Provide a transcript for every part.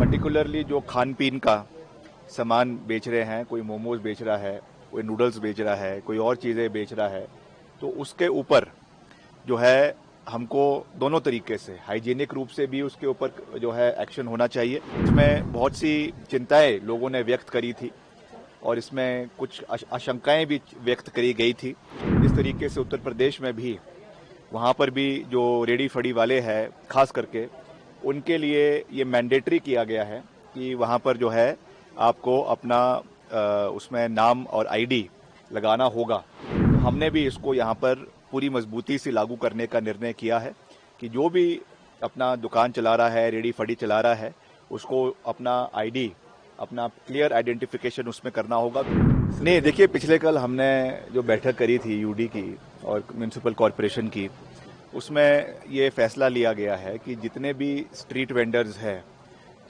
Particularly जो खान पीन का सामान बेच रहे हैं, कोई मोमोज बेच रहा है, कोई नूडल्स बेच रहा है, कोई और चीज़ें बेच रहा है, तो उसके ऊपर जो है हमको दोनों तरीके से हाइजीनिक रूप से भी उसके ऊपर जो है एक्शन होना चाहिए। इसमें बहुत सी चिंताएं लोगों ने व्यक्त करी थी और इसमें कुछ आशंकाएं भी व्यक्त करी गई थी। इस तरीके से उत्तर प्रदेश में भी वहाँ पर भी जो रेडी फड़ी वाले हैं खास करके उनके लिए ये मैंडेटरी किया गया है कि वहाँ पर जो है आपको अपना उसमें नाम और आईडी लगाना होगा। तो हमने भी इसको यहाँ पर पूरी मजबूती से लागू करने का निर्णय किया है कि जो भी अपना दुकान चला रहा है, रेडी फड़ी चला रहा है, उसको अपना आईडी, अपना क्लियर आइडेंटिफिकेशन उसमें करना होगा। नहीं, देखिए, पिछले कल हमने जो बैठक करी थी यूडी की और म्यूनिसिपल कॉरपोरेशन की, उसमें ये फैसला लिया गया है कि जितने भी स्ट्रीट वेंडर्स हैं,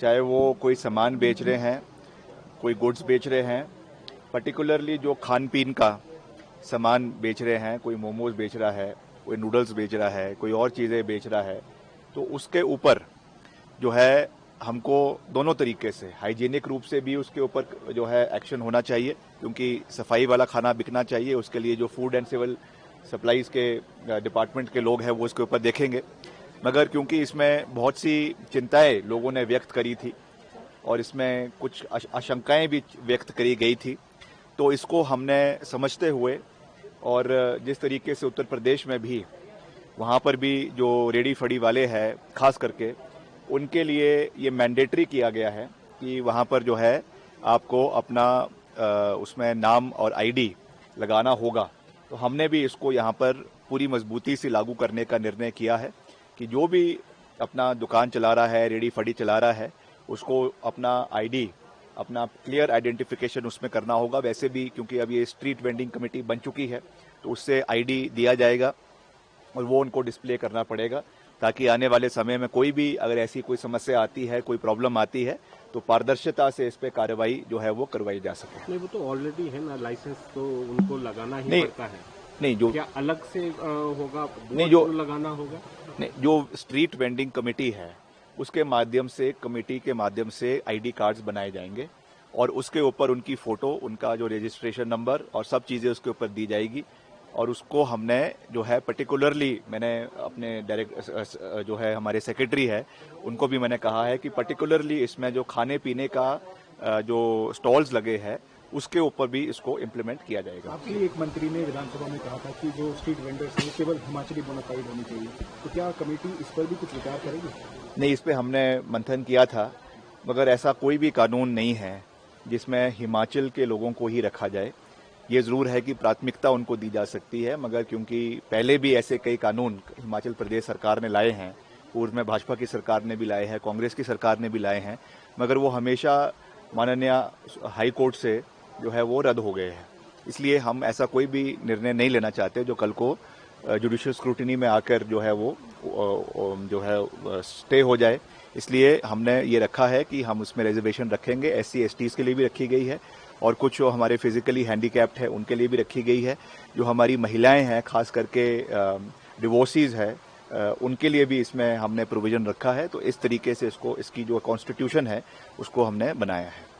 चाहे वो कोई सामान बेच रहे हैं, कोई गुड्स बेच रहे हैं, पर्टिकुलरली जो खान पीन का सामान बेच रहे हैं, कोई मोमोज बेच रहा है, कोई नूडल्स बेच रहा है, कोई और चीज़ें बेच रहा है, तो उसके ऊपर जो है हमको दोनों तरीके से हाइजीनिक रूप से भी उसके ऊपर जो है एक्शन होना चाहिए, क्योंकि सफाई वाला खाना बिकना चाहिए। उसके लिए जो फूड एंड सिविल सप्लाईज के डिपार्टमेंट के लोग हैं वो इसके ऊपर देखेंगे। मगर क्योंकि इसमें बहुत सी चिंताएं लोगों ने व्यक्त करी थी और इसमें कुछ आशंकाएं भी व्यक्त करी गई थी, तो इसको हमने समझते हुए और जिस तरीके से उत्तर प्रदेश में भी वहाँ पर भी जो रेडी फड़ी वाले हैं खास करके उनके लिए ये मैंडेटरी किया गया है कि वहाँ पर जो है आपको अपना उसमें नाम और आईडी लगाना होगा। तो हमने भी इसको यहाँ पर पूरी मजबूती से लागू करने का निर्णय किया है कि जो भी अपना दुकान चला रहा है, रेडी फड़ी चला रहा है, उसको अपना आईडी, अपना क्लियर आइडेंटिफिकेशन उसमें करना होगा। वैसे भी क्योंकि अब ये स्ट्रीट वेंडिंग कमेटी बन चुकी है, तो उससे आईडी दिया जाएगा और वो उनको डिस्प्ले करना पड़ेगा, ताकि आने वाले समय में कोई भी अगर ऐसी कोई समस्या आती है, कोई प्रॉब्लम आती है, तो पारदर्शिता से इस पे कार्रवाई जो है वो करवाई जा सके। नहीं, वो तो ऑलरेडी है ना, लाइसेंस तो उनको लगाना ही पड़ता है। नहीं, जो क्या अलग से होगा? नहीं, जो लगाना होगा? नहीं, जो स्ट्रीट वेंडिंग कमेटी है उसके माध्यम से, कमेटी के माध्यम से आईडी कार्ड्स बनाए जाएंगे और उसके ऊपर उनकी फोटो, उनका जो रजिस्ट्रेशन नंबर और सब चीजें उसके ऊपर दी जाएगी। और उसको हमने जो है पर्टिकुलरली, मैंने अपने डायरेक्ट जो है हमारे सेक्रेटरी है उनको भी मैंने कहा है कि पर्टिकुलरली इसमें जो खाने पीने का जो स्टॉल्स लगे हैं उसके ऊपर भी इसको इम्प्लीमेंट किया जाएगा। आपके एक मंत्री ने विधानसभा में कहा था कि जो स्ट्रीट वेंडर्स हैं केवल हिमाचली बोनाफाइड होनी चाहिए, तो क्या कमेटी इस पर भी कुछ विचार करेगी? नहीं, इस पर हमने मंथन किया था, मगर ऐसा कोई भी कानून नहीं है जिसमें हिमाचल के लोगों को ही रखा जाए। ये जरूर है कि प्राथमिकता उनको दी जा सकती है, मगर क्योंकि पहले भी ऐसे कई कानून हिमाचल प्रदेश सरकार ने लाए हैं, पूर्व में भाजपा की सरकार ने भी लाए हैं, कांग्रेस की सरकार ने भी लाए हैं, मगर वो हमेशा माननीय हाई कोर्ट से जो है वो रद्द हो गए हैं। इसलिए हम ऐसा कोई भी निर्णय नहीं लेना चाहते जो कल को जुडिशियल स्क्रूटिनी में आकर जो है वो जो है स्टे हो जाए। इसलिए हमने ये रखा है कि हम उसमें रिजर्वेशन रखेंगे। SC STs के लिए भी रखी गई है और कुछ जो हमारे फिजिकली हैंडीकैप्ड है उनके लिए भी रखी गई है। जो हमारी महिलाएं हैं, खास करके डिवोर्सीज है, उनके लिए भी इसमें हमने प्रोविजन रखा है। तो इस तरीके से इसकी जो कॉन्स्टिट्यूशन है उसको हमने बनाया है।